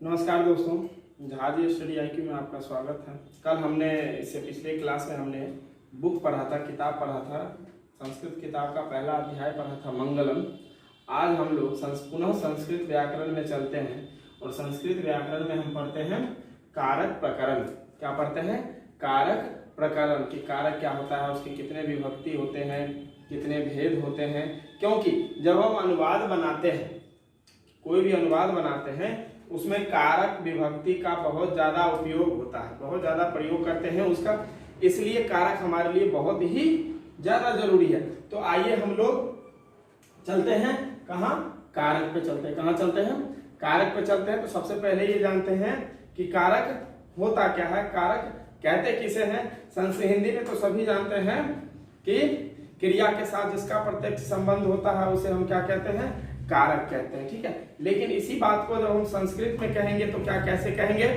नमस्कार दोस्तों, जहाज स्टडी IQ में आपका स्वागत है। कल हमने इससे पिछले क्लास में हमने बुक पढ़ा था, किताब पढ़ा था, संस्कृत किताब का पहला अध्याय पढ़ा था मंगलम। आज हम लोग पुनः संस्कृत व्याकरण में चलते हैं और संस्कृत व्याकरण में हम पढ़ते हैं कारक प्रकरण। क्या पढ़ते हैं? कारक प्रकरण। कि कारक क्या होता है, उसके कितने विभक्ति होते हैं, कितने भेद होते हैं। क्योंकि जब हम अनुवाद बनाते हैं, कोई भी अनुवाद बनाते हैं, उसमें कारक विभक्ति का बहुत ज्यादा उपयोग होता है, बहुत ज्यादा प्रयोग करते हैं उसका, इसलिए कारक हमारे लिए बहुत ही ज्यादा जरूरी है। तो आइए हम लोग चलते हैं कहाँ? कारक पे चलते हैं। कहाँ चलते हैं? कारक पे चलते हैं। तो सबसे पहले ये जानते हैं कि कारक होता क्या है, कारक कहते किसे हैं। संस्कृत हिंदी में तो सभी जानते हैं कि क्रिया के साथ जिसका प्रत्यक्ष संबंध होता है उसे हम क्या कहते हैं? कारक कहते हैं। ठीक है, लेकिन इसी बात को जब हम संस्कृत में कहेंगे तो क्या कैसे कहेंगे?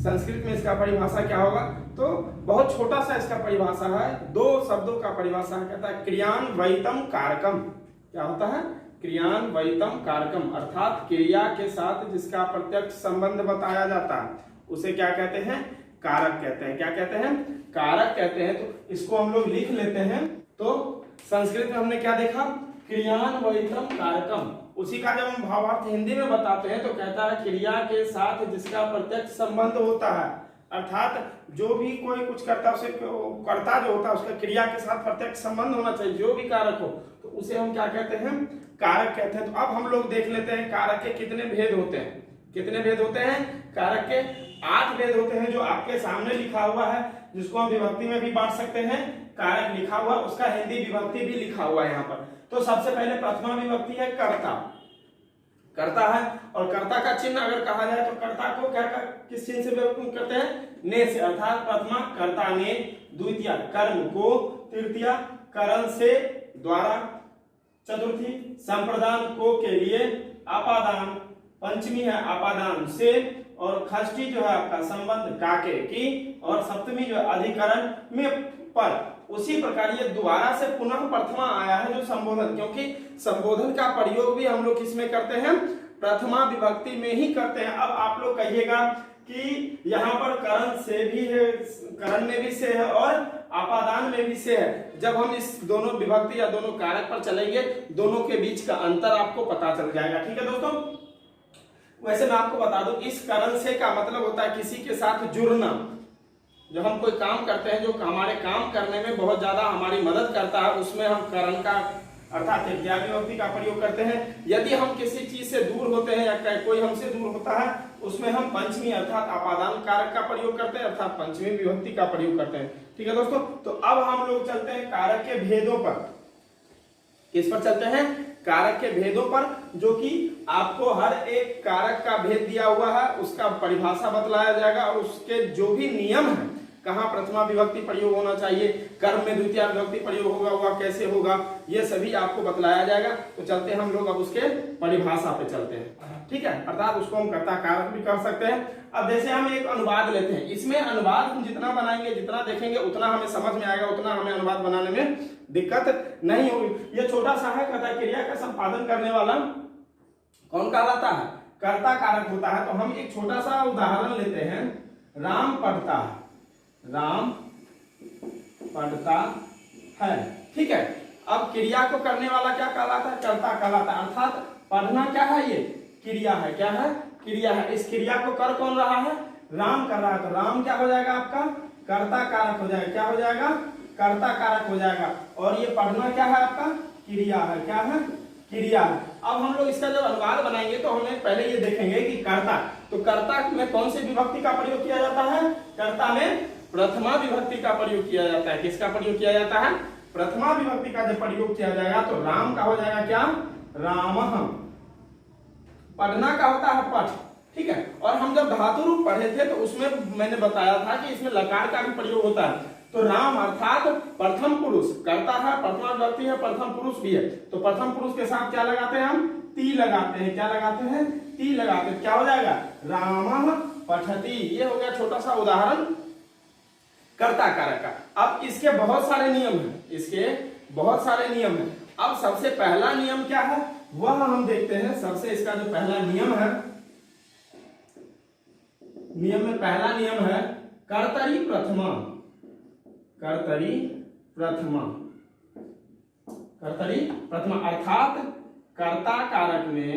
संस्कृत में इसका परिभाषा क्या होगा? तो बहुत छोटा सा इसका परिभाषा है, दो शब्दों का परिभाषा है। कहता है क्रियान्वयितम कारकम। क्या होता है? क्रियान्वयितम कारकम, अर्थात क्रिया के साथ जिसका प्रत्यक्ष संबंध बताया जाता है उसे क्या कहते हैं? कारक कहते हैं। क्या कहते हैं? कारक कहते हैं। तो इसको हम लोग लिख लेते हैं। तो संस्कृत में हमने क्या देखा? क्रियान्वयितम कारकम। उसी का जब हम भावार्थ हिंदी में बताते हैं तो कहता है क्रिया के साथ जिसका प्रत्यक्ष संबंध होता है, अर्थात जो भी कोई कुछ करता है उसे कर्ता जो होता है उसका क्रिया के साथ प्रत्यक्ष संबंध होना चाहिए, जो भी कारक हो, तो उसे हम क्या कहते हैं? कारक कहते हैं। तो अब हम लोग देख लेते हैं कारक के कितने भेद होते हैं। कितने भेद होते हैं? कारक के 8 भेद होते हैं, जो आपके सामने लिखा हुआ है, जिसको हम विभक्ति में भी बांट सकते हैं। कारक लिखा हुआ, उसका हिंदी विभक्ति भी लिखा हुआ है यहाँ पर। तो सबसे पहले प्रथमा विभक्ति है कर्ता। कर्ता है, और कर्ता का चिन्ह अगर कहा जाए तो कर्ता को क्या किस चिन्ह से विभक्त करते हैं? ने से, अर्थात प्रथमा कर्ता ने, द्वितीय कर्म को, तृतीय करण से द्वारा, चतुर्थी संप्रदान को के लिए, आपादान, पंचमी है आपादान से, और षष्ठी जो है आपका संबंध काके की, और सप्तमी जो है अधिकरण में पर। उसी प्रकार ये दोबारा से पुनः प्रथमा आया है जो संबोधन, क्योंकि संबोधन का प्रयोग भी हम लोग किसमें करते हैं? प्रथमा विभक्ति में ही करते हैं। अब आप लोग कहिएगा कि यहाँ पर करण से भी है, करण में भी से है और आपादान में भी से है। जब हम इस दोनों विभक्ति या दोनों कारक पर चलेंगे, दोनों के बीच का अंतर आपको पता चल जाएगा। ठीक है दोस्तों, वैसे मैं आपको बता दूं, इस करण से का मतलब होता है किसी के साथ जुड़ना। जब हम कोई काम करते हैं जो हमारे काम करने में बहुत ज्यादा हमारी मदद करता है, उसमें हम करण का अर्थात विभक्ति का प्रयोग करते हैं। यदि हम किसी चीज से दूर होते हैं या कोई हमसे दूर होता है, उसमें हम पंचमी अर्थात आपादान कारक का प्रयोग करते हैं, अर्थात पंचमी विभक्ति का प्रयोग करते हैं। ठीक है दोस्तों, तो अब हम लोग चलते हैं कारक के भेदों पर। किस पर चलते हैं? कारक के भेदों पर, जो कि आपको हर एक कारक का भेद दिया हुआ है, उसका परिभाषा बतलाया जाएगा और उसके जो भी नियम है, कहाँ प्रथमा विभक्ति प्रयोग होना चाहिए, कर्म में द्वितीय विभक्ति प्रयोग होगा हुआ कैसे होगा, ये सभी आपको बतलाया जाएगा। तो चलते हैं हम लोग अब उसके परिभाषा पे चलते हैं। ठीक है, अर्थात उसको हम कर्ता कारक भी कर सकते हैं। अब जैसे हम एक अनुवाद लेते हैं, इसमें अनुवाद हम जितना बनाएंगे, जितना देखेंगे, उतना हमें समझ में आएगा, उतना हमें अनुवाद बनाने में दिक्कत नहीं होगी। ये छोटा सा है, कहता है क्रिया का संपादन करने वाला कौन कहलाता है? कर्ता कारक होता है। तो हम एक छोटा सा उदाहरण लेते हैं। राम पढ़ता है, राम पढ़ता है। ठीक है, अब क्रिया को करने वाला क्या कहलाता है? कर्ता कहलाता है। अर्थात पढ़ना क्या है? ये क्रिया है। क्या है? क्रिया है। इस क्रिया को कर कौन रहा है? राम कर रहा है। तो राम क्या हो जाएगा आपका? कर्ता कारक हो जाएगा। क्या हो जाएगा? कर्ता कारक हो जाएगा। और ये पढ़ना क्या है आपका? क्रिया है। क्या है? क्रिया है। अब हम लोग इसका जब अनुवाद बनाएंगे तो हमें पहले ये देखेंगे कि कर्ता, तो कर्ता में कौन सी विभक्ति का प्रयोग किया जाता है? कर्ता में प्रथमा विभक्ति का प्रयोग किया जाता है। किसका प्रयोग किया जाता है? प्रथमा विभक्ति का जब प्रयोग किया जाएगा तो राम का हो जाएगा क्या? रामः। पढ़ना का होता है पठ। ठीक है, और हम जब धातु रूप पढ़े थे तो उसमें मैंने बताया था कि इसमें लकार का भी प्रयोग होता है। तो राम अर्थात प्रथम पुरुष, कर्ता है, प्रथमा विभक्ति है, प्रथम पुरुष भी है। तो प्रथम पुरुष के साथ क्या लगाते हैं हम? ती लगाते हैं। क्या लगाते हैं? ती लगाते हैं। क्या हो जाएगा? रामः पठति। ये हो गया छोटा सा उदाहरण कर्ता कारक का। अब इसके बहुत सारे नियम हैं, इसके बहुत सारे नियम हैं। अब सबसे पहला नियम क्या है वह हम देखते हैं। सबसे इसका जो पहला नियम है नियम में पहला नियम है कर्तरी प्रथमा। कर्तरी प्रथमा, कर्तरी प्रथमा अर्थात कर्ता कारक में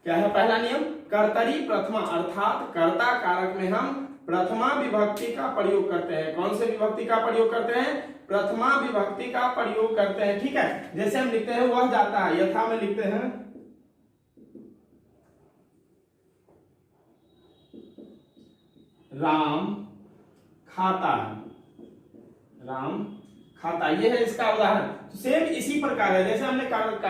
क्या है पहला नियम? कर्तरी प्रथमा अर्थात कर्ता कारक में हम प्रथमा विभक्ति का प्रयोग करते हैं। कौन से विभक्ति का प्रयोग करते हैं? प्रथमा विभक्ति का प्रयोग करते हैं। ठीक है, जैसे हम लिखते हैं वह जाता है, यथा में लिखते हैं राम खाता है। राम खाता, ये है इसका उदाहरण। तो सेम इसी प्रकार है, जैसे हमने कारक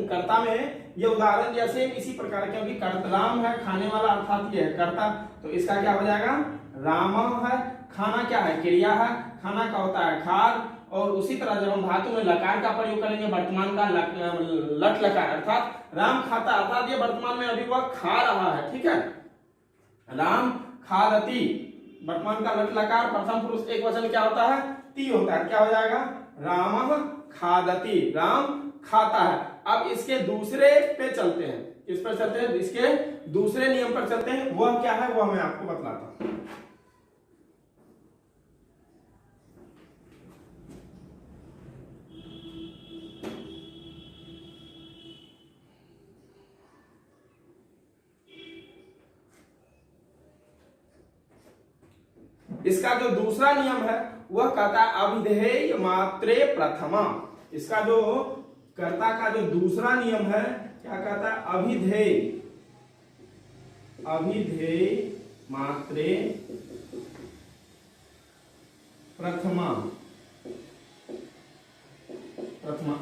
कर्ता में ये उदाहरण दिया, सेम इसी प्रकार है, क्योंकि राम है खाने वाला अर्थात ये है कर्ता, तो इसका क्या हो जाएगा? राम है। खाना क्या है? क्रिया है। खाना का होता है खाद। और उसी तरह जब हम धातु में लकार का प्रयोग करेंगे, वर्तमान का लट लकार अर्थात राम खाता, अर्थात ये वर्तमान में अभी वह खा रहा है। ठीक है, राम खादति, वर्तमान का लट लकार प्रथम पुरुष एक वचन क्या होता है? ती होता है। क्या हो जाएगा? राम खादति, राम खाता है। अब इसके दूसरे पे चलते हैं। किस पर चलते हैं? इसके दूसरे नियम पर चलते हैं। वह क्या है वह मैं आपको बतलाता हूं। इसका जो दूसरा नियम है वह कहता है अभिधेय मात्रे प्रथमा। इसका जो कर्ता का जो दूसरा नियम है क्या कहता है? अभिधेय मात्रे प्रथमा।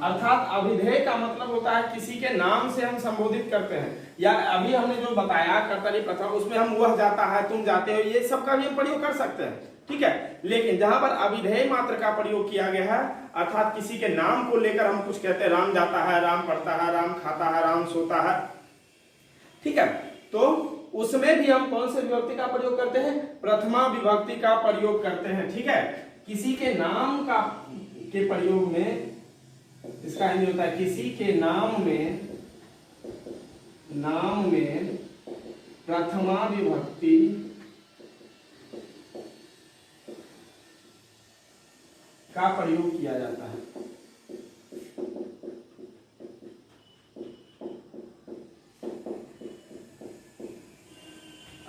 अर्थात अभिधेय का मतलब होता है किसी के नाम से हम संबोधित करते हैं, या अभी हमने जो बताया कर्तरी प्रथमा, उसमें हम वह जाता है, तुम जाते हो, ये सब का भी हम प्रयोग कर सकते हैं। ठीक है, लेकिन जहां पर अभिधेय मात्र का प्रयोग किया गया है, अर्थात किसी के नाम को लेकर हम कुछ कहते हैं, राम जाता है, राम पढ़ता है, राम खाता है, राम सोता है। ठीक है, तो उसमें भी हम कौन से विभक्ति का प्रयोग करते हैं? प्रथमा विभक्ति का प्रयोग करते हैं। ठीक है, किसी के नाम का के प्रयोग में इसका हिंदी होता है किसी के नाम में प्रथमा विभक्ति का प्रयोग किया जाता है।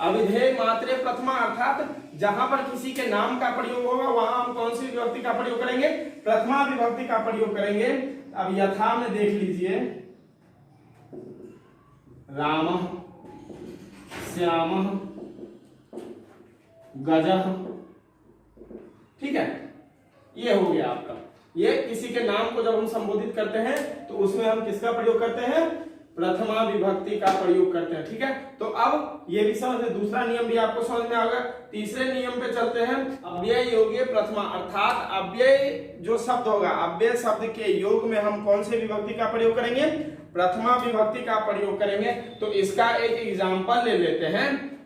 अभिधेय मात्रे प्रथमा अर्थात जहां पर किसी के नाम का प्रयोग होगा वहां हम कौन सी विभक्ति का प्रयोग करेंगे? प्रथमा विभक्ति का प्रयोग करेंगे। अब यथा में देख लीजिए, रामः, श्यामः, गजः। ठीक है, ये हो गया आपका। ये किसी के नाम को जब हम संबोधित करते हैं तो उसमें हम किसका प्रयोग करते हैं? प्रथमा विभक्ति का प्रयोग करते हैं। ठीक है, तो अब ये भी समझ में, दूसरा नियम भी आपको समझ में आ गया। तीसरे नियम पे चलते हैं, अव्यय योग्य प्रथमा अर्थात अव्यय जो शब्द होगा, अव्यय शब्द के योग में हम कौन से विभक्ति का प्रयोग करेंगे? प्रथमा विभक्ति का प्रयोग करेंगे। तो इसका एक एग्जाम्पल ले लेते हैं,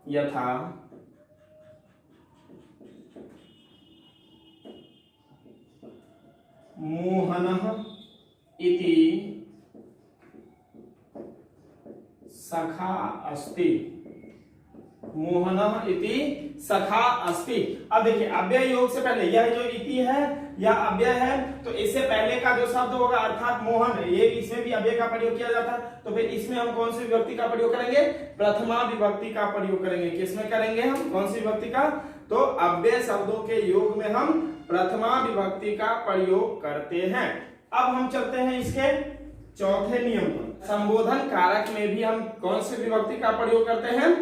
यथा मोहनः इति सखा अस्ति। मोहनः इति सखा अस्ति। अब देखिए, अव्यय योग से पहले यह जो इति है या अव्यय है, तो इससे पहले का जो शब्द होगा अर्थात मोहन, ये इसमें भी अव्यय का प्रयोग किया जाता है। तो फिर इसमें हम कौन सी विभक्ति का प्रयोग करेंगे? प्रथमा विभक्ति का प्रयोग करेंगे। किसमें करेंगे हम? कौन सी विभक्ति का? तो अव्यय शब्दों के योग में हम प्रथमा विभक्ति का प्रयोग करते हैं। अब हम चलते हैं इसके चौथे नियम पर। संबोधन कारक में भी हम कौन सी विभक्ति का प्रयोग करते हैं?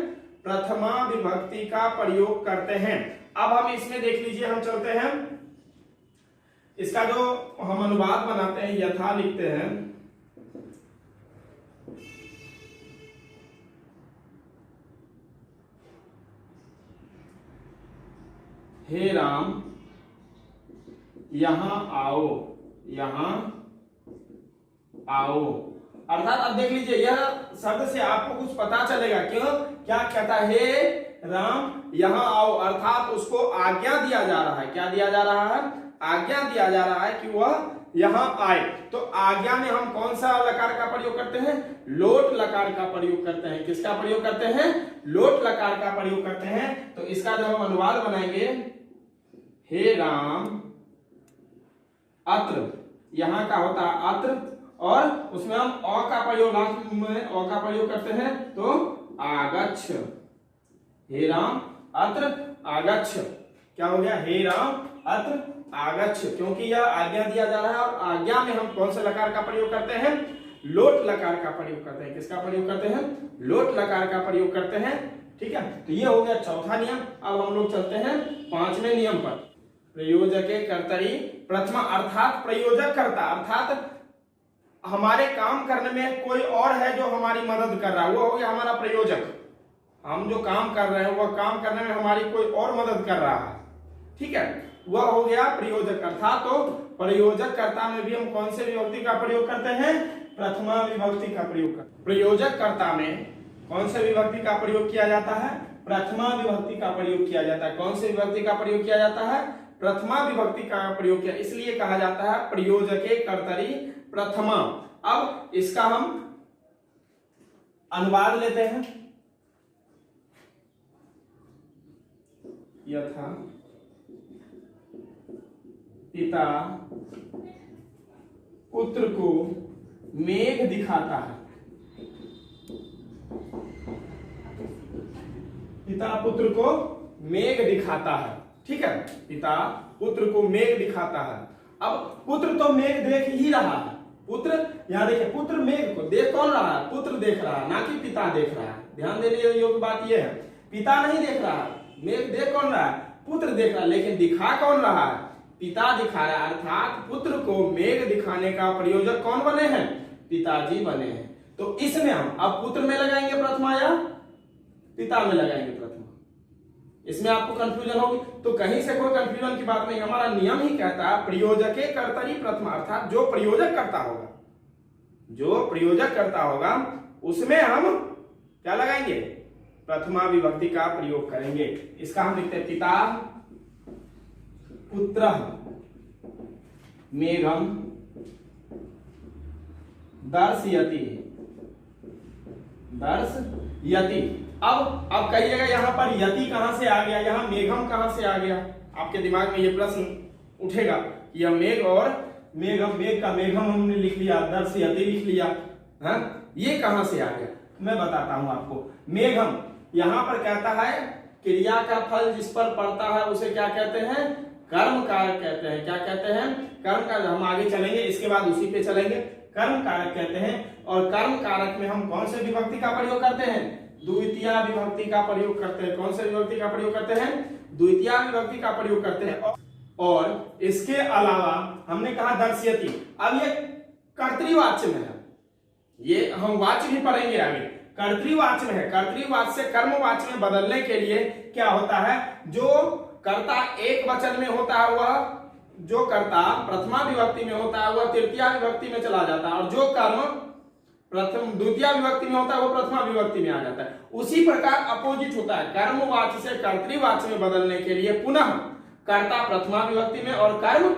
प्रथमा विभक्ति का प्रयोग करते हैं। अब हम इसमें देख लीजिए, हम चलते हैं, इसका जो हम अनुवाद बनाते हैं, यथा लिखते हैं, हे राम यहां आओ, यहाँ आओ। अर्थात अब देख लीजिए, यह शब्द से आपको कुछ पता चलेगा। क्यों? क्या कहता है? हे राम यहाँ आओ, अर्थात उसको आज्ञा दिया जा रहा है। क्या दिया जा रहा है? आज्ञा दिया जा रहा है कि वह यहाँ आए। तो आज्ञा में हम कौन सा लकार का प्रयोग करते हैं? लोट लकार का प्रयोग करते हैं। किसका प्रयोग करते हैं? लोट लकार का प्रयोग करते हैं। तो इसका जब हम अनुवाद बनाएंगे, हे राम अत्र, यहाँ का होता है अत्र, और उसमें हम अ का प्रयोग, लास्ट में अ का प्रयोग करते हैं, तो आगच्छ। हे राम अत्र आगच्छ। क्या हो गया? हे राम अत्र आगच्छ। क्योंकि यह आज्ञा दिया जा रहा है, और आज्ञा में हम कौन से लकार का प्रयोग करते हैं? लोट लकार का प्रयोग करते हैं। किसका प्रयोग करते हैं? लोट लकार का प्रयोग करते हैं। ठीक है, तो ये हो गया चौथा नियम। अब हम लोग चलते हैं पांचवें नियम पर। प्रयोजके कर्तरी प्रथमा, अर्थात प्रयोजक कर्ता, अर्थात हमारे काम करने में कोई और है जो हमारी मदद कर रहा है, वो हो गया हमारा प्रयोजक। हम जो काम कर रहे हैं वह काम करने में हमारी कोई और मदद कर रहा है। ठीक है, वह हो गया प्रयोजक। अर्थात तो प्रयोजक कर्ता में भी हम कौन से विभक्ति का प्रयोग करते हैं? प्रथमा विभक्ति का प्रयोग करते हैं। प्रयोजक कर्ता में कौन से विभक्ति का प्रयोग किया जाता है? प्रथमा विभक्ति का प्रयोग किया जाता है। कौन से विभक्ति का प्रयोग किया जाता है? प्रथमा विभक्ति का प्रयोग किया, इसलिए कहा जाता है प्रयोजके कर्तरी प्रथमा। अब इसका हम अनुवाद लेते हैं। यथा पिता पुत्र को मेघ दिखाता है। पिता पुत्र को मेघ दिखाता है। ठीक है, पिता पुत्र को मेघ दिखाता है। अब पुत्र तो मेघ देख ही रहा है। पुत्र, यहां देखिए, पुत्र मेघ को देख कौन रहा है? पुत्र देख रहा है, ना कि पिता देख रहा है। ध्यान देने योग्य बात यह है, पिता नहीं देख रहा है, मेघ देख कौन रहा है? पुत्र देख रहा है। लेकिन दिखा कौन रहा है? पिता दिखा रहा है। अर्थात पुत्र को मेघ दिखाने का प्रयोजक कौन बने हैं? पिताजी बने हैं। तो इसमें हम अब पुत्र में लगाएंगे प्रथमा या पिता में लगाएंगे प्रथमा? इसमें आपको कंफ्यूजन होगी, तो कहीं से कोई कंफ्यूजन की बात नहीं। हमारा नियम ही कहता है प्रयोजके कर्तरी प्रथमा, अर्थात जो प्रयोजक करता होगा, जो प्रयोजक करता होगा उसमें हम क्या लगाएंगे? प्रथमा विभक्ति का प्रयोग करेंगे। इसका हम लिखते हैं पिता पुत्र मेघम दर्शयति। दर्शयति। अब कहिएगा यहाँ पर यति कहां से आ गया, यहाँ मेघम कहां से आ गया? आपके दिमाग में ये प्रश्न उठेगा कि यह मेघ और मेघम, मेघ का मेघम हमने लिख लिया, दर्शयति लिख लिया, हाँ, ये कहां से आ गया? मैं बताता हूं आपको। मेघम यहाँ पर कहता है क्रिया का फल जिस पर पड़ता है उसे क्या कहते हैं? कर्म कारक कहते हैं। क्या कहते हैं? कर्म कारक। हम आगे चलेंगे, इसके बाद उसी पे चलेंगे। कर्म कारक कहते हैं। और कर्म कारक में हम कौन से विभक्ति का प्रयोग करते हैं? द्वितीय विभक्ति का प्रयोग करते हैं। कौन से विभक्ति का प्रयोग करते हैं? द्वितीय विभक्ति का प्रयोग करते हैं। और इसके अलावा हमने कहा दर्शयति। अब ये कर्तृवाच्य में है, ये हम वाच्य भी पढ़ेंगे आगे। कर्तृवाच्य में है। कर्तृवाच्य से कर्मवाच्य में बदलने के लिए क्या होता है? जो कर्ता एक वचन में होता है वह, जो कर्ता प्रथमा विभक्ति में होता है वह तृतीय विभक्ति में चला जाता है, और जो कर्म प्रथम द्वितीय विभक्ति में होता है वो प्रथमा विभक्ति में आ जाता है। उसी प्रकार अपोजिट होता है। कर्मवाच्य से कर्तृवाच्य में बदलने के लिए पुनः कर्ता प्रथमा विभक्ति में और कर्म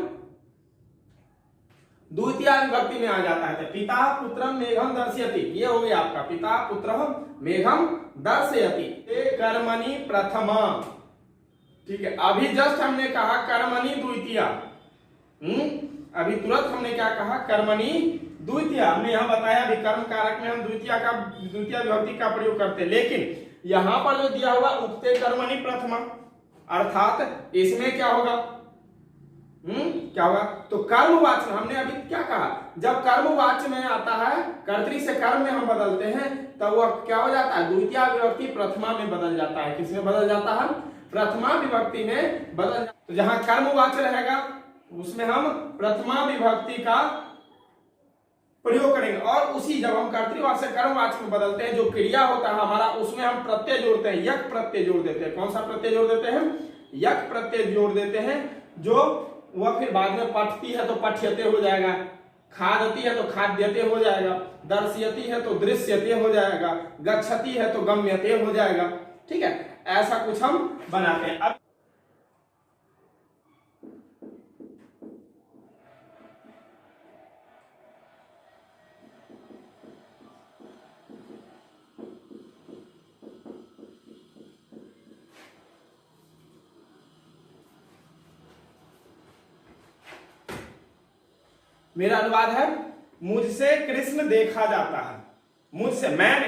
द्वितीय विभक्ति में आ जाता है। पिता पुत्रम मेघम दर्शयति, ये हो गया आपका पिता पुत्रम मेघम दर्शयति। कर्मणि प्रथमा। ठीक है, अभी जस्ट हमने कहा कर्मणि द्वितीय, अभी तुरंत हमने क्या कहा? कर्मणि द्वितीय। हमने यहां बताया भी कर्म कारक में हम द्वितीय विभक्ति का प्रयोग करते हैं। लेकिन यहां पर जो दिया हुआ उक्ते कर्मणि प्रथमा, अर्थात इसमें क्या होगा? क्या होगा? तो कर्मवाच्य हमने अभी क्या कहा? जब कर्मवाच्य में आता है, कर्तरी से कर्म में हम बदलते हैं, तब वह क्या हो जाता है? द्वितीय विभक्ति प्रथमा में बदल जाता है। किसमें बदल जाता है? प्रथमा विभक्ति में बदल जाता है। तो जहां कर्मवाच्य रहेगा उसमें हम प्रथमा विभक्ति का प्रयोग करेंगे। और उसी जब हम कर्तृवाच्य से कर्मवाच्य में बदलते हैं, जो क्रिया होता है हमारा, उसमें हम प्रत्यय जोड़ते हैं, यक प्रत्यय जोड़ देते हैं। कौन सा प्रत्यय जोड़ देते हैं? यक प्रत्यय जोड़ देते हैं, जो वह फिर बाद में पठती है तो पठ्यते हो जाएगा, खादती है तो खाद्यते हो जाएगा, दर्श्यति है तो दृश्यते हो जाएगा, गच्छति है तो गम्यते हो जाएगा। ठीक है, ऐसा कुछ हम बनाते हैं। अब मेरा अनुवाद है, मुझसे कृष्ण देखा जाता है। मुझसे, मैंने,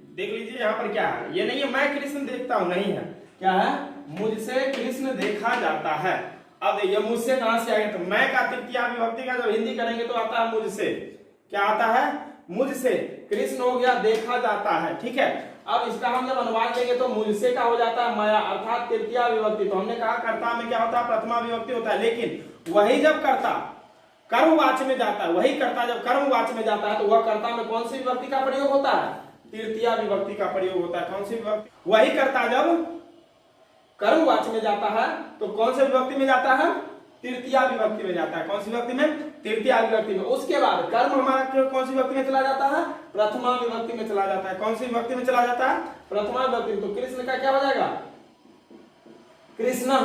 देख लीजिए यहाँ पर क्या है, ये नहीं है मैं कृष्ण देखता हूं, नहीं है, क्या है, मुझसे कृष्ण देखा जाता है। अब ये मुझसे कहां से आ गया, तो मैं का तृतीय विभक्ति का जब हिंदी करेंगे तो आता है मुझसे, क्या आता है, मुझसे कृष्ण हो गया, देखा जाता है। ठीक है, अब इसका हम जब अनुवाद देंगे तो मुझसे का हो जाता है मया, अर्थात तृतीय विभक्ति। तो हमने कहा कर्ता में क्या होता है, प्रथमा विभक्ति होता है, लेकिन वही जब कर्ता कर्मवाच्य में जाता है, वही कर्ता जब कर्मवाच्य में जाता है तो वह कर्ता में कौन सी विभक्ति का प्रयोग होता है, तृतीय विभक्ति का प्रयोग होता है। कौन सी विभक्ति, वही कर्ता जब कर्मवाच्य में जाता है तो कौन से विभक्ति में जाता है, तृतीय विभक्ति में जाता है। कौन सी विभक्ति में, तृतीय विभक्ति में। उसके बाद कर्म हमारा कौन सी विभक्ति में चला जाता है, प्रथमा विभक्ति में चला जाता है। कौन सी विभक्ति में चला जाता है, प्रथमा विभक्ति में। तो कृष्ण का क्या हो जाएगा, कृष्ण,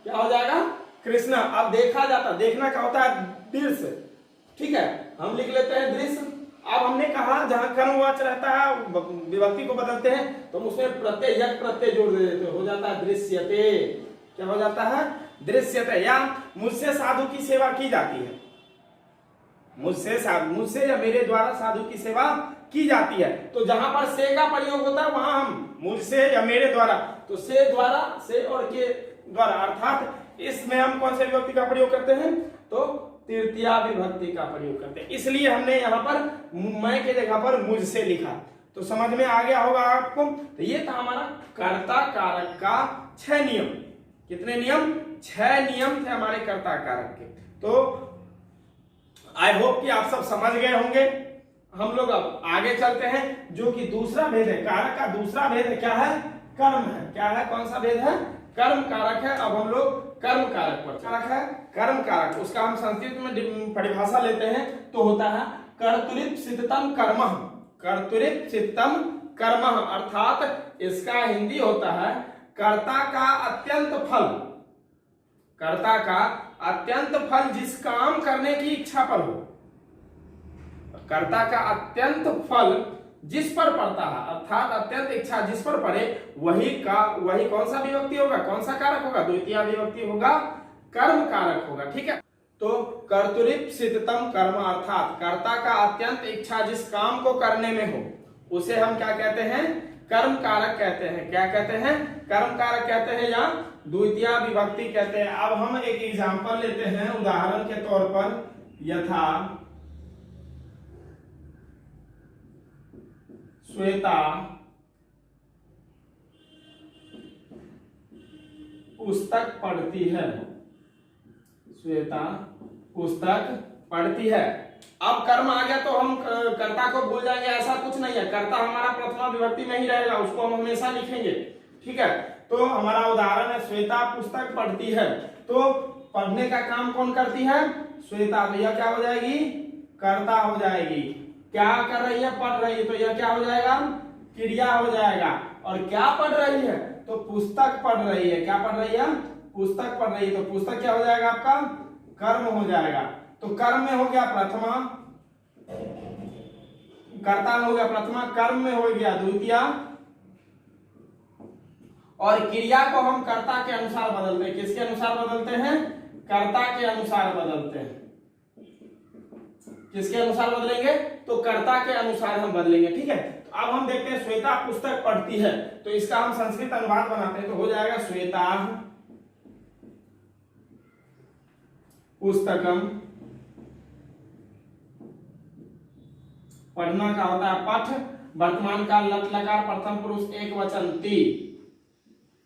क्या हो जाएगा, कृष्ण। अब देखा जाता, देखना क्या होता है, दृश्य। ठीक है, हम लिख लेते हैं दृश्य। अब हमने कहा जहां कर्मवाच्य रहता है विभक्ति को बदलते हैं तो उसमें प्रत्यय यक प्रत्यय जोड़ दे देते, हो जाता है दृश्यते। क्या हो जाता है, दृश्यते। या मुझसे साधु की सेवा की जाती है, मुझसे या मेरे द्वारा साधु की सेवा की जाती है। तो जहां पर से का प्रयोग होता है वहां हम मुझसे या मेरे द्वारा, तो से द्वारा, से और के द्वारा, अर्थात इसमें हम कौन से विभक्ति का प्रयोग करते हैं, तो तृतीय विभक्ति का प्रयोग करते हैं। इसलिए हमने यहाँ पर मैं के जगह पर मुझसे लिखा। तो समझ में आ गया होगा आपको। तो ये था हमारा कर्ता कारक का 6 नियम। कितने नियम, 6 नियम थे हमारे कर्ता कारक के। तो आई होप कि आप सब समझ गए होंगे। हम लोग अब आगे चलते हैं, जो कि दूसरा भेद है, कारक का दूसरा भेद है, क्या है, कर्म है। क्या है, कौन सा भेद है, कर्म कारक है। अब हम लोग कर्म कारक पर, कारक है कर्म कारक, उसका हम संस्कृत में परिभाषा लेते हैं तो होता है कर्तृप सिद्धतम कर्मः, कर्तृप सिद्धतम कर्मः, अर्थात इसका हिंदी होता है कर्ता का अत्यंत फल, कर्ता का अत्यंत फल जिस काम करने की इच्छा पर हो, कर्ता का अत्यंत फल जिस पर पड़ता है, अर्थात अत्यंत इच्छा जिस पर पड़े, वही कौन सा विभक्ति होगा, कौन सा कारक होगा, द्वितीय विभक्ति होगा, कर्म कारक होगा। ठीक है, तो कर्तृप सिद्धतम कर्म, अर्थात कर्ता का अत्यंत इच्छा जिस काम को करने में हो उसे हम क्या कहते हैं, कर्म कारक कहते हैं। क्या कहते हैं, कर्म कारक कहते हैं या द्वितीय विभक्ति कहते हैं। अब हम एक एग्जाम्पल लेते हैं, उदाहरण के तौर पर, यथा श्वेता पुस्तक पढ़ती है, श्वेता पुस्तक पढ़ती है। अब कर्म आ गया तो हम कर्ता को भूल जाएंगे, ऐसा कुछ नहीं है। कर्ता हमारा प्रथमा विभक्ति में ही रहेगा, उसको हम हमेशा लिखेंगे। ठीक है, तो हमारा उदाहरण है श्वेता पुस्तक पढ़ती है। तो पढ़ने का काम कौन करती है, श्वेता। तो यह क्या हो जाएगी, कर्ता हो जाएगी। क्या कर रही है, पढ़ रही है, तो यह क्या हो जाएगा, क्रिया हो जाएगा। और क्या पढ़ रही है, तो पुस्तक पढ़ रही है। क्या पढ़ रही है, पुस्तक पढ़ रही है। तो पुस्तक क्या हो जाएगा आपका, कर्म हो जाएगा। तो कर्म में हो गया प्रथमा, कर्ता में हो गया प्रथमा, कर्म में हो गया द्वितीय, और क्रिया को हम कर्ता के अनुसार बदलते हैं। किसके अनुसार बदलते हैं, कर्ता के अनुसार बदलते हैं। किसके अनुसार बदलेंगे, तो कर्ता के अनुसार हम बदलेंगे। ठीक है, तो अब हम देखते हैं श्वेता पुस्तक पढ़ती है, तो इसका हम संस्कृत अनुवाद बनाते हैं। तो हो जाएगा श्वेता पुस्तकम, पढ़ना का होता है पठ, वर्तमान काल लट लकार, प्रथम पुरुष एक वचन ती,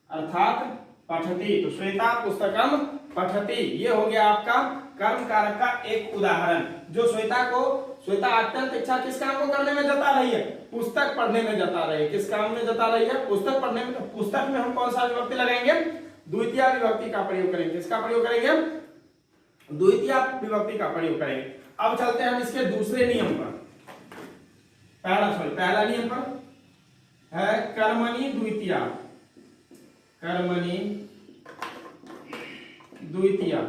अर्थात पठती। तो श्वेता पुस्तकम पठती, ये हो गया आपका कर्म कारक का एक उदाहरण। जो श्वेता अत्यंत इच्छा किस काम को करने में जता रही है, पुस्तक पढ़ने में जता रही है। किस काम में जता रही है, पुस्तक पढ़ने में। तो पुस्तक में हम कौन सा विभक्ति लगाएंगे, द्वितीय विभक्ति का प्रयोग करेंगे। किसका प्रयोग करेंगे, द्वितीय विभक्ति का प्रयोग करेंगे। अब चलते हैं हम इसके दूसरे नियम पर। पहला नियम पर है कर्मणि द्वितीया। कर्मणि द्वितीया।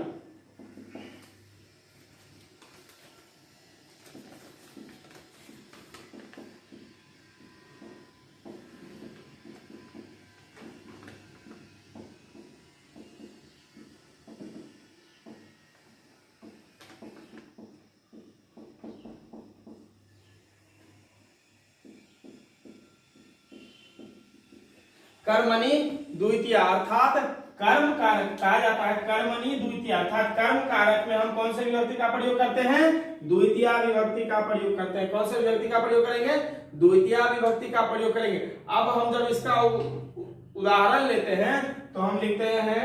कर्मणि द्वितीय अर्थात कर्म कारक कहा जाता है। कर्मणि द्वितीय अर्थात कर्म कारक में हम कौन से विभक्ति का प्रयोग करते हैं? द्वितीय विभक्ति का प्रयोग करते हैं। कौन से विभक्ति का प्रयोग करेंगे? द्वितीय विभक्ति का प्रयोग करेंगे। अब हम जब इसका उदाहरण लेते हैं तो हम लिखते हैं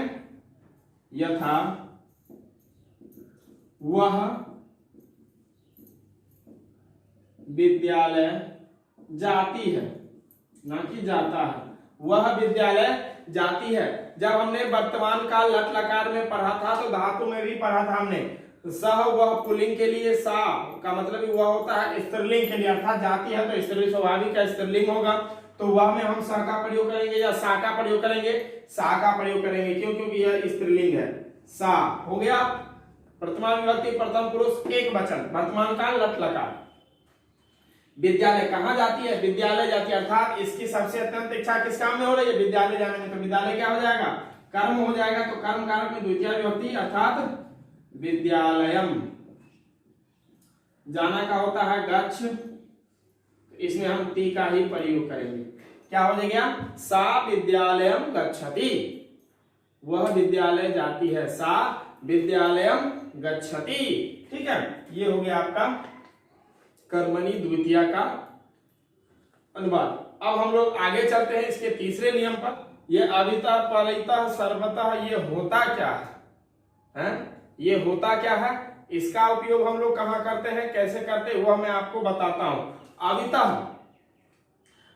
यथा वह विद्यालय जाती है, ना कि जाता है। वह विद्यालय जाती है। जब हमने वर्तमान काल लट लकार में पढ़ा था तो धातु में भी पढ़ा था हमने। सह वह पुल्लिंग के लिए, सा का मतलब वह होता है स्त्रीलिंग के लिए, अर्थात जाती है तो स्त्री स्वाभाविक का स्त्रीलिंग होगा। तो वह में हम सा का प्रयोग करेंगे या सा का प्रयोग करेंगे? सा का प्रयोग करेंगे। क्यों? क्योंकि यह स्त्रीलिंग है। सा हो गया वर्तमान विभक्ति प्रथम पुरुष एक वचन, वर्तमान काल लट लकार। विद्यालय कहाँ जाती है? विद्यालय जाती है, अर्थात इसकी सबसे अत्यंत इच्छा किस काम में हो रही है? विद्यालय जाने में। तो विद्यालय क्या हो जाएगा? कर्म हो जाएगा। तो कर्म कारक में द्वितीय विभक्ति अर्थात विद्यालयम। जाना का होता है गच्छ, इसमें हम ती का ही प्रयोग करेंगे। क्या हो जाएगा? सा विद्यालयम गच्छति। वह विद्यालय जाती है। सा विद्यालयम गच्छति। ठीक है, ये हो गया आपका कर्मणि द्वितीय का अनुवाद। अब हम लोग आगे चलते हैं इसके तीसरे नियम पर। ये अविता परिता सर्वतः ये होता क्या है? ये होता क्या है? इसका उपयोग हम लोग कहाँ करते हैं, कैसे करते हैं, वह मैं आपको बताता हूं। अविता,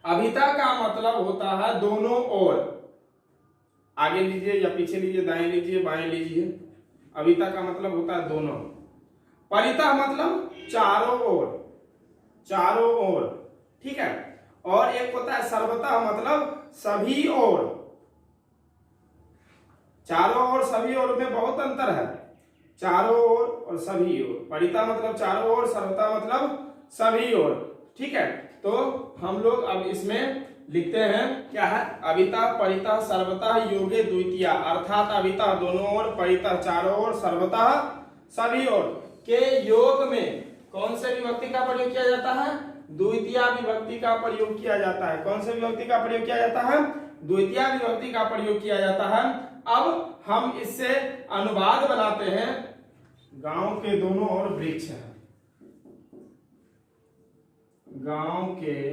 अविता का मतलब होता है दोनों ओर। आगे लीजिए या पीछे लीजिए, दाएं लीजिए बाएं लीजिए। अविता का मतलब होता है दोनों। परिता मतलब चारों ओर, चारों ओर। ठीक है। और एक होता है सर्वतः मतलब सभी ओर। चारों ओर सभी ओर में बहुत अंतर है। चारों ओर और सभी ओर। परिता मतलब चारों ओर, सर्वतः मतलब सभी ओर। ठीक है। तो हम लोग अब इसमें लिखते हैं क्या है? अविता परिता सर्वतः योगे द्वितीया, अर्थात अविता दोनों ओर, परिता चारों ओर, सर्वतः सभी ओर के योग में कौन से विभक्ति का प्रयोग किया जाता है? द्वितीय विभक्ति का प्रयोग किया जाता है। कौन से विभक्ति का प्रयोग किया जाता है? द्वितीय विभक्ति का प्रयोग किया जाता है। अब हम इससे अनुवाद बनाते हैं। गांव के दोनों ओर वृक्ष है। गांव के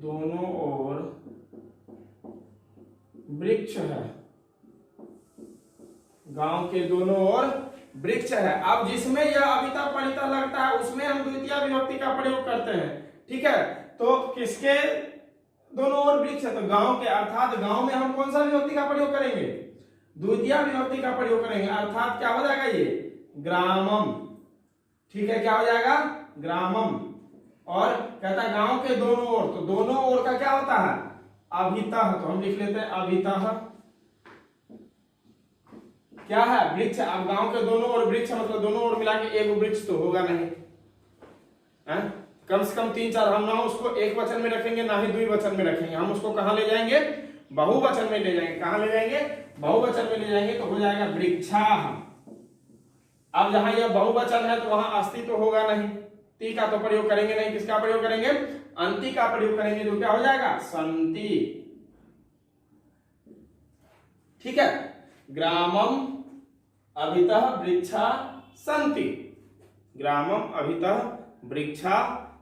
दोनों ओर वृक्ष है। गांव के दोनों ओर वृक्ष है। अब जिसमें यह अविता परिता लगता है उसमें हम द्वितीय विभक्ति का प्रयोग करते हैं। ठीक है। तो किसके दोनों ओर वृक्ष है? तो गांव के, अर्थात गांव में हम कौन सा विभक्ति का प्रयोग करेंगे? द्वितीय विभक्ति का प्रयोग करेंगे। अर्थात क्या हो जाएगा? ये ग्रामम। ठीक है, क्या हो जाएगा? ग्रामम। और कहता है गांव के दोनों ओर, तो दोनों ओर का क्या होता है? अभितः। तो हम लिख लेते हैं अभितः क्या है? वृक्ष। अब गांव के दोनों ओर वृक्ष मतलब दोनों ओर मिला के एक वृक्ष तो होगा नहीं है? कम से कम 3-4। हम ना उसको एक वचन में रखेंगे ना ही द्विवचन में रखेंगे। हम उसको कहां ले जाएंगे? बहुवचन में ले जाएंगे। कहां ले जाएंगे? बहुवचन में ले जाएंगे। तो हो जाएगा वृक्षा। अब जहां यह बहुवचन है तो वहां अस्ति तो होगा नहीं, ती का तो प्रयोग करेंगे नहीं। किसका प्रयोग करेंगे? अंति का प्रयोग करेंगे, जो क्या हो जाएगा? संति। ठीक है। ग्रामम अभितः वृक्षा संति। ग्रामम अभितः वृक्षा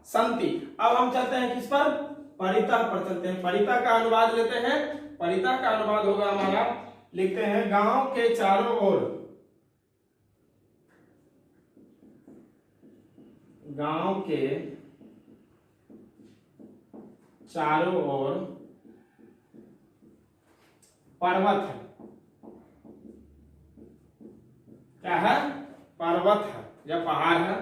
संति। अब हम चलते हैं किस पर? परिता पर चलते हैं। परिता का अनुवाद लेते हैं। परिता का अनुवाद होगा हमारा, लिखते हैं गांव के चारों ओर, गांव के चारों ओर पर्वत है। क्या है? पर्वत है या पहाड़ है,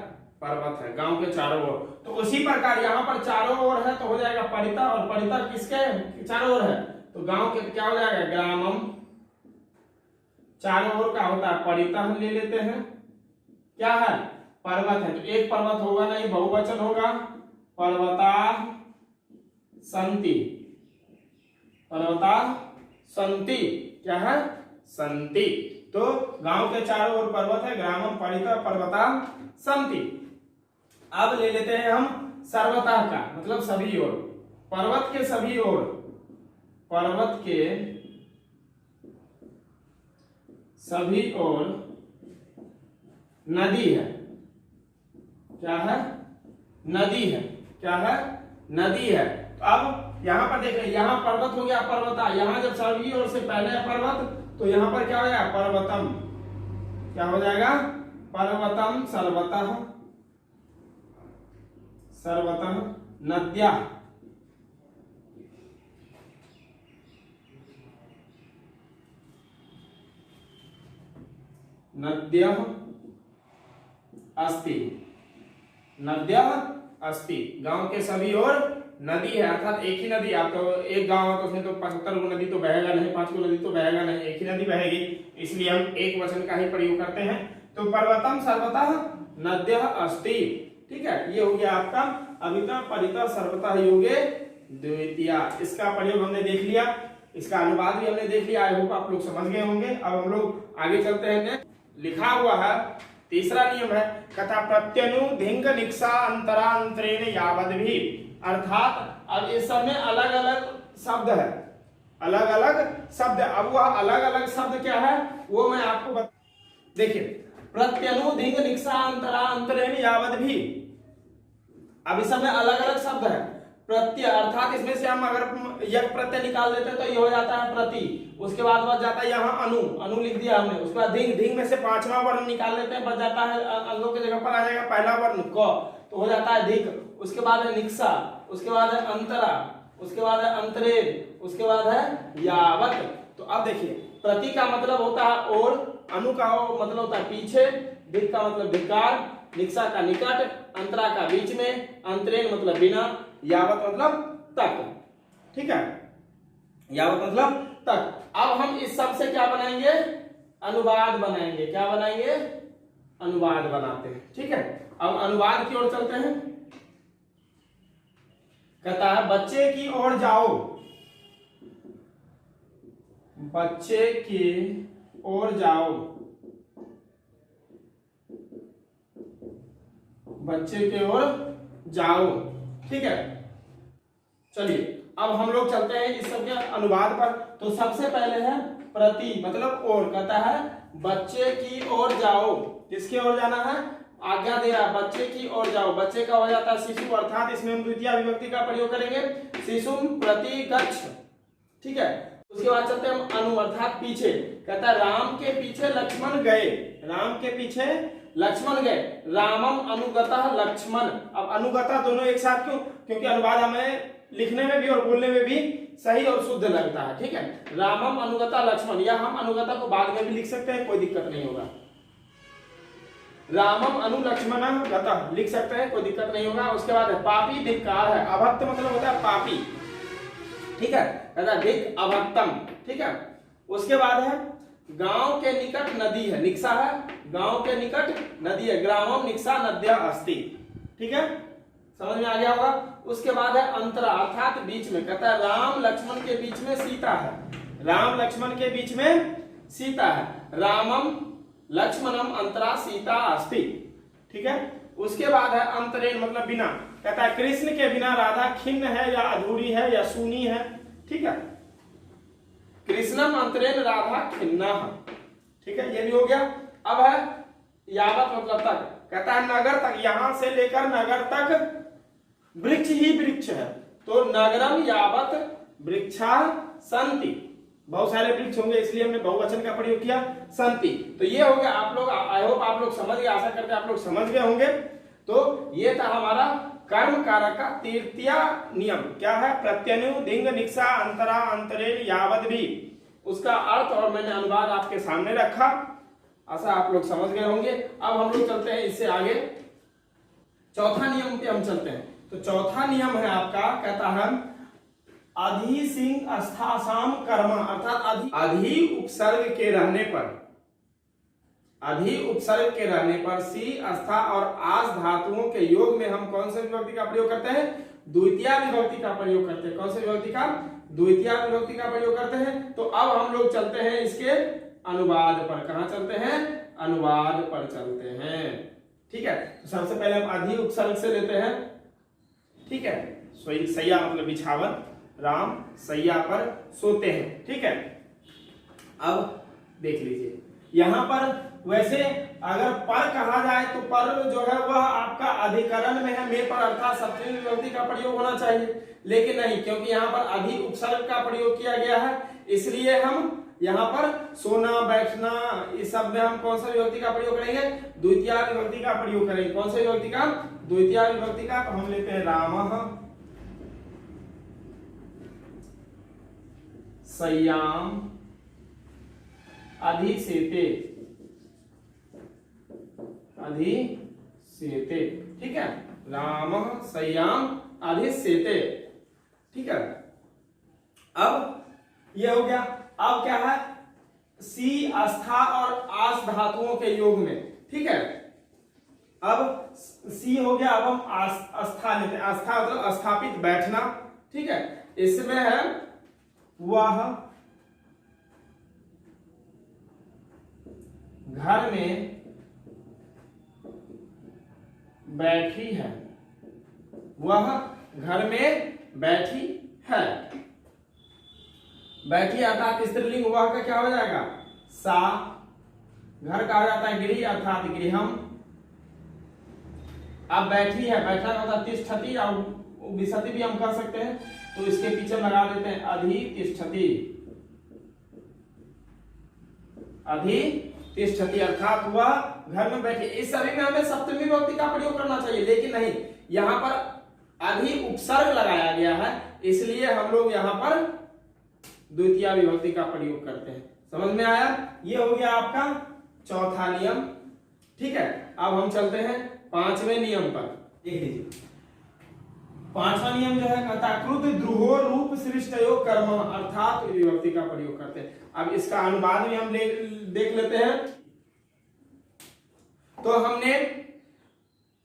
पर्वत है गांव के चारों ओर। तो उसी प्रकार यहाँ पर चारों ओर है तो हो जाएगा परिता, और परिता किसके चारों ओर है? तो गांव के क्या हो जाएगा? ग्रामम। चारों ओर का होता है परिता, हम ले लेते हैं, क्या है? पर्वत है। तो एक पर्वत होगा नहीं, बहुवचन होगा, पर्वता संति, पर्वता संति, क्या है? संति। तो गांव के चारों ओर पर्वत है, ग्रामम परिता पर्वता संति। अब ले लेते हैं हम सर्वतः का, मतलब सभी ओर, पर्वत के सभी ओर, पर्वत के सभी ओर नदी है, क्या है? नदी है, क्या है? नदी है। तो अब यहां पर देख रहे हैं, यहां पर्वत हो गया पर्वता, यहां जब सभी ओर से पहले है पर्वत तो यहां पर क्या हो जाएगा? पर्वतम, क्या हो जाएगा? पर्वतम सर्वतः, सर्वतः नद्या, नद्यः अस्ति, नद्यः अस्ति। गांव के सभी ओर नदी है, अर्थात एक ही नदी। आप तो एक गांव है तो उसमें तो 75 गो नदी तो बहेगा नहीं, 5 गो नदी तो बहेगा नहीं, एक ही नदी बहेगी, इसलिए हम एक वचन का ही प्रयोग करते हैं। तो पर्वतम सर्वतः नद्यः अस्ति, ठीक है। ये हो गया आपका अभिता परिता सर्वतः योगे द्वितीया। इसका प्रयोग हमने देख लिया, इसका अनुवाद भी हमने देख लिया। आई होप आप लोग समझ गए होंगे। अब हम लोग आगे चलते हैं। लिखा हुआ है तीसरा नियम है कथा प्रत्यनु धिंग निक्सा अंतरांतरेण यावद भी, अर्थात अब इस सब में अलग अलग शब्द है, अलग अलग शब्द। अब वह अलग अलग शब्द क्या है वो मैं आपको देखिए, प्रत्यनु धिंग निक्सा अंतरांतरेण यावद भी, अब इस सब में अलग अलग शब्द है। प्रत्यय अर्थात इसमें से हम अगर यक प्रत्यय निकाल देते हैं तो ये हो जाता है प्रति, उसके बाद बच जाता है यहाँ अनु, अनु लिख दिया हमने। उसके बाद धिंग, धिंग में से पांचवा वर्ण निकाल लेते हैं, बच जाता है अंगों की जगह पर आ जाएगा पहला वर्ण क, तो हो जाता है धिक। उसके बाद है निक्सा, उसके बाद है अंतरा, उसके बाद है अंतरेण, उसके बाद है यावत। तो अब देखिए, प्रति का मतलब होता है और, अनु का मतलब होता है पीछे, धिक का मतलब धिक्कार, निक्सा का निकट, अंतरा का बीच में, अंतरेण मतलब बिना, यावत मतलब तक, ठीक है। यावत मतलब तक। अब हम इस सब से क्या बनाएंगे? अनुवाद बनाएंगे। क्या बनाएंगे? अनुवाद बनाते हैं, ठीक है। अब अनुवाद की ओर चलते हैं। कहता है बच्चे की ओर जाओ, बच्चे की ओर जाओ, बच्चे की ओर जाओ, ठीक है। चलिए अब हम लोग चलते हैं इस सब के अनुवाद पर। तो सबसे पहले है प्रति, मतलब ओर। कहता है बच्चे की ओर जाओ, किसकी ओर जाना है? आज्ञा दे रहा है बच्चे की ओर जाओ। बच्चे का हो जाता है शिशु, अर्थात इसमें हम द्वितीय विभक्ति का प्रयोग करेंगे, शिशुम प्रति गच्छ, ठीक है। उसके बाद चलते हैं हम अनु, अर्थात पीछे। कहता है राम के पीछे लक्ष्मण गए, राम के पीछे लक्ष्मण गए, रामम अनुगतः लक्ष्मण। अब अनुगतः दोनों एक साथ क्यों? क्योंकि अनुवाद हमें लिखने में भी और बोलने में भी सही और शुद्ध लगता है, ठीक है। रामम अनुगतः लक्ष्मण, या हम अनुगतः को बाद में भी लिख सकते हैं, कोई दिक्कत नहीं होगा। रामम अनु लक्ष्मण गतः लिख सकते हैं, कोई दिक्कत नहीं होगा। उसके बाद है पापी धिक्कार है, अभक्त मतलब होता है पापी, ठीक है। कहता है धिक अभक्तम, ठीक है। उसके बाद है गांव के निकट नदी है, निक्सा है, गांव के निकट नदी है, ग्रामम निक्सा नद्या अस्ति, ठीक है, समझ में आ गया होगा। उसके बाद है अंतरा, अर्थात बीच में। कहता है राम लक्ष्मण के बीच में सीता है, राम लक्ष्मण के बीच में सीता है, रामम लक्ष्मणम अंतरा सीता अस्ति, ठीक है। उसके बाद है अंतरेण मतलब बिना। कहता है कृष्ण के बिना राधा खिन्न है या अधूरी है या सूनी है, ठीक है। कृष्णम अंतरेण राधा खिन्ना, ठीक है, ये भी हो गया। अब है यावत मतलब तक। कहता है नगर तक, यहां से लेकर नगर तक वृक्ष ही वृक्ष है, तो नगरम यावत वृक्षा संति, बहुत सारे वृक्ष होंगे इसलिए हमने बहुवचन का प्रयोग किया संति। तो ये हो गया। आप लोग, आई होप आप लोग समझ गए, आशा करते हैं आप लोग समझ गए होंगे। तो ये था हमारा कर्म कारक का तृतीय नियम, क्या है? प्रत्यनु धिंग निक्सा अंतरा अंतरेण यावद भी, उसका अर्थ और मैंने अनुवाद आपके सामने रखा। आशा आप लोग समझ गए होंगे। अब हम लोग चलते हैं इससे आगे, चौथा नियम पे हम चलते हैं। तो चौथा नियम है आपका, कहता है अधि सिंह अस्थासाम कर्म, अर्थात अधि उपसर्ग के रहने पर, अधि उपसर्ग के रहने पर सी अस्था और आस धातुओं के योग में हम कौन से विभक्ति का प्रयोग करते हैं? द्वितीय विभक्ति का प्रयोग करते हैं। कौन से विभक्ति का? द्वितीय विभक्ति का प्रयोग करते हैं। तो अब हम लोग चलते हैं इसके अनुवाद पर। कहां चलते हैं? अनुवाद पर चलते हैं। ठीक है, तो सबसे पहले हम अधि उपसर्ग से लेते हैं। ठीक है, सैया मतलब बिछावन, राम सैया पर सोते हैं। ठीक है, अब देख लीजिए यहां पर, वैसे अगर पर कहा जाए तो पर जो है वह आपका अधिकरण में है, में पर अर्थात सप्तमी विभक्ति का प्रयोग होना चाहिए, लेकिन नहीं, क्योंकि यहाँ पर अधि उपसर्ग का प्रयोग किया गया है, इसलिए हम यहाँ पर सोना बैठना इस सब में हम कौन सा विभक्ति का प्रयोग करेंगे? द्वितीय विभक्ति का प्रयोग करेंगे। कौन सा विभक्ति का? द्वितीय विभक्ति का। तो हम लेते हैं रामः सय्याम अधिसेते, अधिसेते। ठीक है, रामः सय्याम अधिसेते। ठीक है, अब ये हो गया। अब क्या है? सी आस्था और आस धातुओं के योग में। ठीक है, अब सी हो गया, अब हम आस्था लेते हैं। आस्था मतलब स्थापित बैठना। ठीक है, इसमें है वह घर में बैठी है, वह घर में बैठी है। बैठी अर्थात स्त्रीलिंग, वह का क्या हो जाएगा? सा। घर का हो जाता है गृह अर्थात गृहम। अब बैठी है, बैठा का होता तिष्ठति, और विसति भी हम कर सकते हैं, तो इसके पीछे लगा देते हैं अधि तिष्ठति, अधि तिष्ठति अर्थात वह घर में बैठे। इस सभी में हमें सप्तमी विभक्ति का प्रयोग करना चाहिए, लेकिन नहीं, यहां पर अधि उपसर्ग लगाया गया है, इसलिए हम लोग यहां पर द्वितीय विभक्ति का प्रयोग करते हैं। समझ में आया? ये हो गया आपका चौथा नियम। ठीक है, अब हम चलते हैं पांचवें नियम पर। देख लीजिए, पांचवा नियम जो है कहता है कृत द्रुहो रूप सृष्टयो कर्म, अर्थात विभक्ति का प्रयोग करते हैं। अब इसका अनुवाद भी हम देख लेते हैं। तो हमने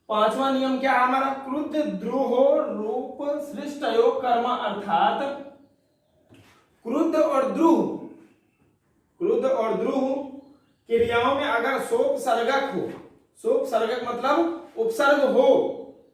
पांचवा नियम क्या है हमारा? कृत द्रुहो रूप सृष्टयो कर्म, अर्थात क्रुद्ध और द्रुह, क्रुद्ध और द्रुह क्रियाओं में अगर सोपसर्गक हो, सोपसर्गक मतलब उपसर्ग हो,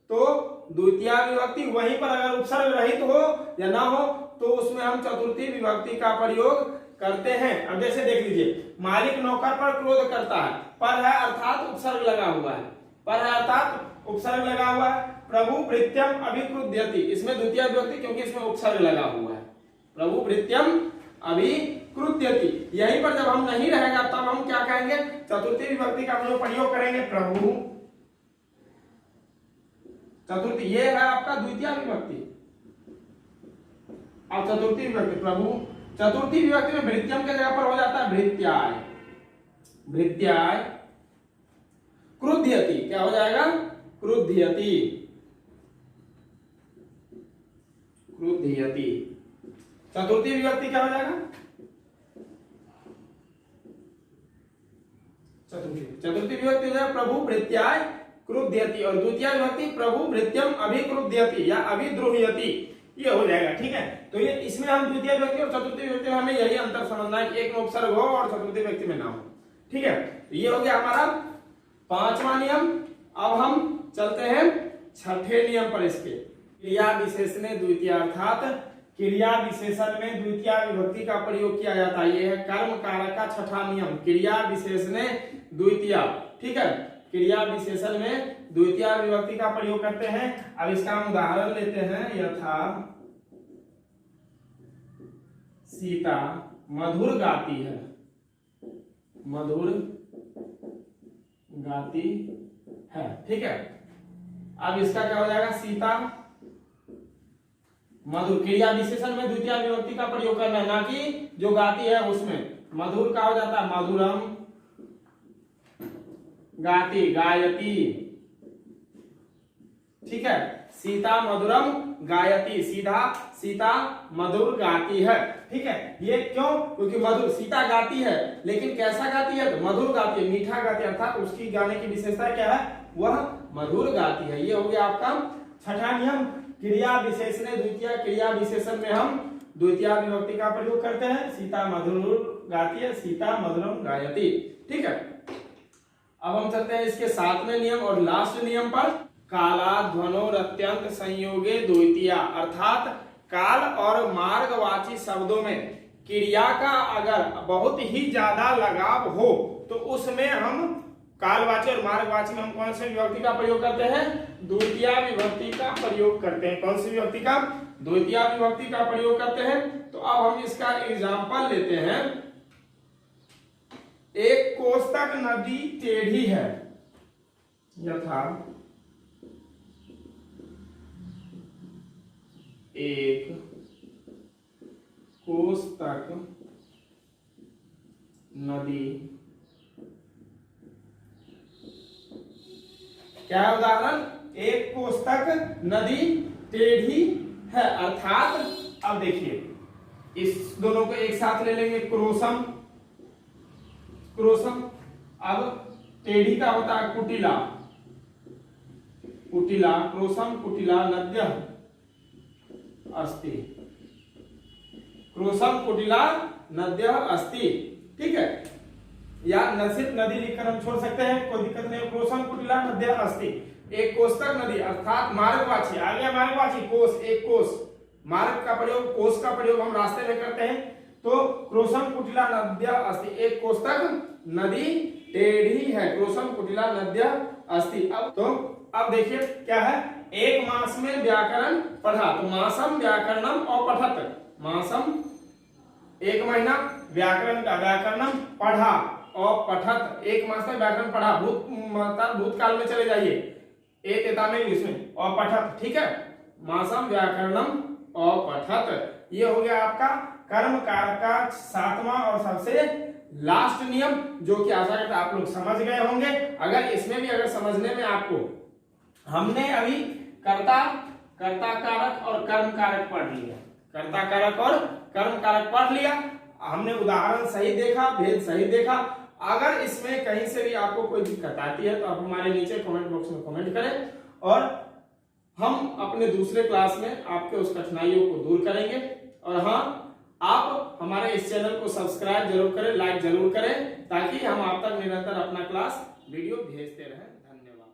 तो द्वितीय विभक्ति, वहीं पर अगर उपसर्ग रहित हो या ना हो तो उसमें हम चतुर्थी विभक्ति का प्रयोग करते हैं। अब जैसे देख लीजिए, मालिक नौकर पर क्रोध करता है, पर है अर्थात उपसर्ग लगा हुआ है, पर है अर्थात उपसर्ग लगा हुआ है। प्रभु भृत्यम अभिक्रुध्यति, इसमें द्वितीय विभक्ति क्योंकि इसमें उपसर्ग लगा हुआ है। प्रभु भृत्यम अभिक्रुध्यति, यहीं पर जब हम नहीं रहेगा तब हम क्या कहेंगे? चतुर्थी विभक्ति का प्रयोग करेंगे, प्रभु। चतुर्थी, ये है आपका द्वितीय विभक्ति। अब चतुर्थी विभक्ति प्रभु, चतुर्थी विभक्ति में भृत्यम के जगह पर हो जाता है भृत्याय, भृत्याय। क्रुध्यति क्या हो जाएगा? क्रुध्यति, क्रुध्यति। चतुर्थी विभक्ति क्या हो जाएगा? चतुर्थी विभक्ति हो जाएगा प्रभु भृत्याय क्रुध्यति, और द्वितीय विभक्ति प्रभु भृत्यम अभिक्रुध्यति या अभिद्रोह्यति, ये हो जाएगा। ठीक है, तो ये इसमें हम द्वितीय विभक्ति और चतुर्थी विभक्ति में हमें यही अंतर समझना है कि एक में उपसर्ग हो और चतुर्थी विभक्ति में ना हो। ठीक है, तो ये हो गया हमारा पांचवा नियम। अब हम चलते हैं छठे नियम पर। इसके क्रिया विशेषण द्वितीय, अर्थात क्रिया विशेषण में द्वितीय विभक्ति का प्रयोग किया जाता है। यह है कर्म कारक का छठा नियम, क्रिया विशेषण द्वितीय। ठीक है, क्रिया विशेषण में द्वितीय विभक्ति का प्रयोग करते हैं। अब इसका हम उदाहरण लेते हैं। यथा सीता मधुर गाती है, मधुर गाती है। ठीक है, अब इसका क्या हो जाएगा? सीता मधुर, क्रिया विशेषण में द्वितीय विभक्ति का प्रयोग करना है, ना कि जो गाती है उसमें। मधुर का हो जाता है मधुरम, गाती, गायती, ठीक है। सीता मधुरम गायती, सीता मधुर गाती है, ठीक है। ये क्यों? क्योंकि मधुर, सीता गाती है लेकिन कैसा गाती है? तो मधुर गाती है, मीठा गाती है, अर्थात उसकी गाने की विशेषता क्या है? वह मधुर गाती है। ये हो गया आपका छठा नियम। क्रिया विशेषण द्वितीय, क्रिया विशेषण में हम द्वितीय विभक्ति का प्रयोग करते हैं। सीता मधुर गाती है, सीता मधुरम गायती, ठीक है। अब हम चलते हैं इसके 7वें नियम और लास्ट नियम पर। कालाध्वनोर अत्यंत संयोगे द्वितीया, अर्थात काल और मार्गवाची शब्दों में क्रिया का अगर बहुत ही ज्यादा लगाव हो तो उसमें हम कालवाची और मार्गवाची में हम कौन सी विभक्ति का प्रयोग करते हैं? द्वितीय विभक्ति का प्रयोग करते हैं। कौन सी विभक्ति का? द्वितीय विभक्ति का प्रयोग करते हैं। तो अब हम इसका एग्जाम्पल लेते हैं। एक कोष्टक नदी टेढ़ी है, यथा एक कोष्टक नदी, क्या है उदाहरण? एक कोष्टक नदी टेढ़ी है, अर्थात अब देखिए इस दोनों को एक साथ ले लेंगे, क्रोशम, क्रोशम। अब टेढ़ी का होता है कुटिला, कुटिला, क्रोशम कुटिला नद्य अस्ति, क्रोशम कुटिला नद्य अस्ति, ठीक है। या सिर्फ नदी लिखकर हम छोड़ सकते हैं, कोई दिक्कत नहीं। क्रोशम कुटिला नद्य अस्ति, एक कोष्टक नदी, अर्थात मार्गवाची, आ गया मार्गवाची, कोष, एक कोष। मार्ग का प्रयोग, कोष का प्रयोग हम रास्ते में करते हैं। तो क्रोशम कुटिला नद्य अस्ति, एक कोष्टक नदी टेढ़ी है, क्रोशम कुटिला नद्य अस्ति। अब देखिए क्या है? एक मास में व्याकरण पढ़ा, तो मासम व्याकरणम औपठत, मासम एक महीना व्याकरण का, व्याकरणम पढ़ा और पठत, एक मास में व्याकरण पढ़ा। भूतकाल में चले जाइए, में इसमें और पठत, ठीक है। मासम व्याकरणम और पठत, ये हो गया आपका कर्म कारक का 7वां और सबसे लास्ट नियम, जो कि आशा करता आप लोग समझ गए होंगे। अगर इसमें भी अगर समझने में आपको, हमने अभी कर्ता कारक और कर्म कारक पढ़ लिया, कर्ता कारक और कर्म कारक पढ़ लिया, हमने उदाहरण सही देखा, भेद सही देखा। अगर इसमें कहीं से भी आपको कोई दिक्कत आती है तो आप हमारे नीचे कमेंट बॉक्स में कमेंट करें और हम अपने दूसरे क्लास में आपके उस कठिनाइयों को दूर करेंगे। और हाँ, आप हमारे इस चैनल को सब्सक्राइब जरूर करें, लाइक जरूर करें, ताकि हम आप तक निरंतर अपना क्लास वीडियो भेजते रहें। धन्यवाद।